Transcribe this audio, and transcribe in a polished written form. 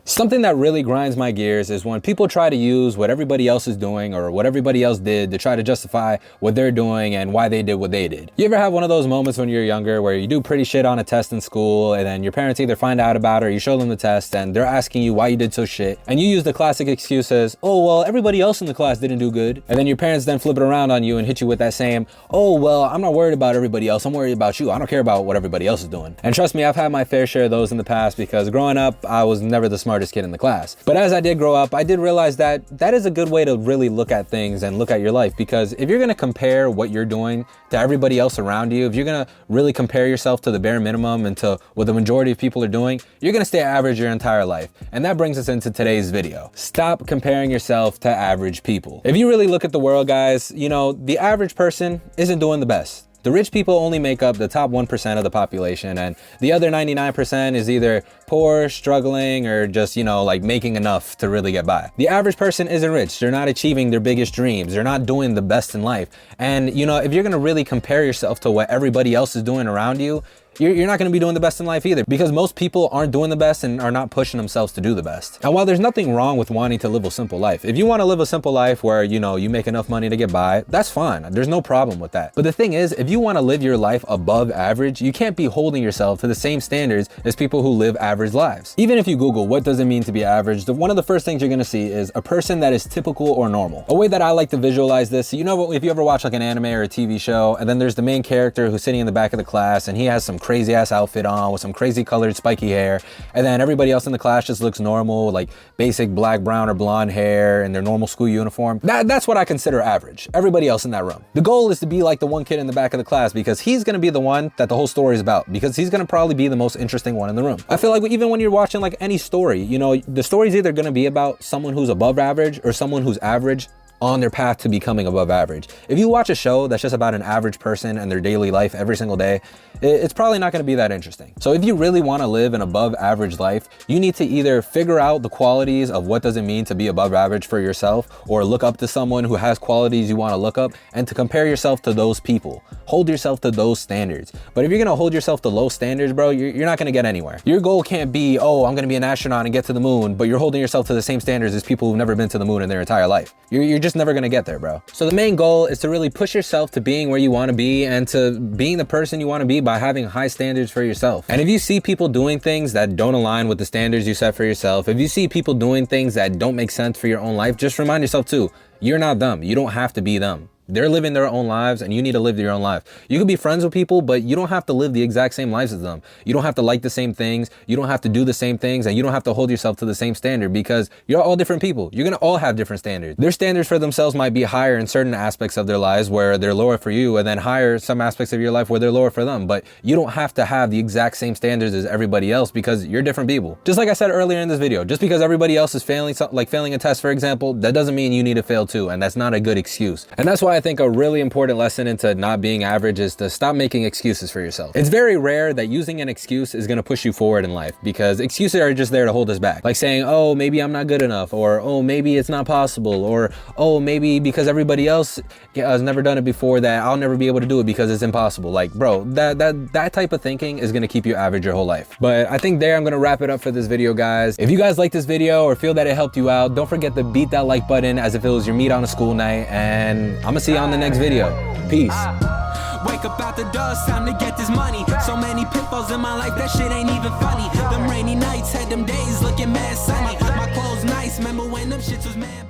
Something that really grinds my gears is when people try to use what everybody else is doing or what everybody else did to try to justify what they're doing and why they did what they did. You ever have one of those moments when you're younger where you do pretty shit on a test in school and then your parents either find out about it or you show them the test and they're asking you why you did so shit, and you use the classic excuse as, oh, well, everybody else in the class didn't do good. And then your parents then flip it around on you and hit you with that same, oh, well, I'm not worried about everybody else. I'm worried about you. I don't care about what everybody else is doing. And trust me, I've had my fair share of those in the past because growing up, I was never the smartest kid in the class. But as I did grow up, I did realize that that is a good way to really look at things and look at your life, because if you're gonna compare what you're doing to everybody else around you, if you're gonna really compare yourself to the bare minimum and to what the majority of people are doing, you're gonna stay average your entire life. And that brings us into today's video. Stop comparing yourself to average people. If you really look at the world, guys, you know, the average person isn't doing the best. The rich people only make up the top 1% of the population, and the other 99% is either poor, struggling, or just, you know, like making enough to really get by. The average person isn't rich. They're not achieving their biggest dreams. They're not doing the best in life. And, you know, if you're gonna really compare yourself to what everybody else is doing around you, you're not gonna be doing the best in life either, because most people aren't doing the best and are not pushing themselves to do the best. And while there's nothing wrong with wanting to live a simple life, if you wanna live a simple life where, you know, you make enough money to get by, that's fine. There's no problem with that. But the thing is, if you wanna live your life above average, you can't be holding yourself to the same standards as people who live average lives. Even if you Google what does it mean to be average, one of the first things you're gonna see is a person that is typical or normal. A way that I like to visualize this, you know, if you ever watch like an anime or a TV show, and then there's the main character who's sitting in the back of the class and he has some crazy ass outfit on with some crazy colored spiky hair, and then everybody else in the class just looks normal, like basic black, brown, or blonde hair in their normal school uniform. That's what I consider average. Everybody else in that room. The goal is to be like the one kid in the back of the class, because he's gonna be the one that the whole story is about, because he's gonna probably be the most interesting one in the room. I feel like even when you're watching like any story, you know, the story's either gonna be about someone who's above average or someone who's average on their path to becoming above average. If you watch a show that's just about an average person and their daily life every single day, it's probably not gonna be that interesting. So if you really wanna live an above average life, you need to either figure out the qualities of what does it mean to be above average for yourself, or look up to someone who has qualities you wanna look up and to compare yourself to those people. Hold yourself to those standards. But if you're gonna hold yourself to low standards, bro, you're not gonna get anywhere. Your goal can't be, oh, I'm gonna be an astronaut and get to the moon, but you're holding yourself to the same standards as people who've never been to the moon in their entire life. You're just never gonna get there, bro. So the main goal is to really push yourself to being where you wanna be and to being the person you wanna be by having high standards for yourself. And if you see people doing things that don't align with the standards you set for yourself, if you see people doing things that don't make sense for your own life, just remind yourself too, you're not them. You don't have to be them. They're living their own lives and you need to live your own life. You can be friends with people, but you don't have to live the exact same lives as them. You don't have to like the same things. You don't have to do the same things, and you don't have to hold yourself to the same standard, because you're all different people. You're gonna all have different standards. Their standards for themselves might be higher in certain aspects of their lives where they're lower for you, and then higher some aspects of your life where they're lower for them. But you don't have to have the exact same standards as everybody else, because you're different people. Just like I said earlier in this video, just because everybody else is failing, like failing a test, for example, that doesn't mean you need to fail too, and that's not a good excuse. And that's why I think a really important lesson into not being average is to stop making excuses for yourself. It's very rare that using an excuse is going to push you forward in life, because excuses are just there to hold us back. Like saying, oh, maybe I'm not good enough, or oh, maybe it's not possible, or oh, maybe because everybody else has never done it before that I'll never be able to do it because it's impossible. Like, bro, that type of thinking is going to keep you average your whole life. But I think I'm going to wrap it up for this video, guys. If you guys like this video or feel that it helped you out, don't forget to beat that like button as if it was your meat on a school night, and I'm gonna see you on the next video. Peace. Wake up out the dust, time to get this money. So many pitfalls in my life, that shit ain't even funny. Them rainy nights had them days looking mad sunny. My clothes nice, remember when them shits was mad.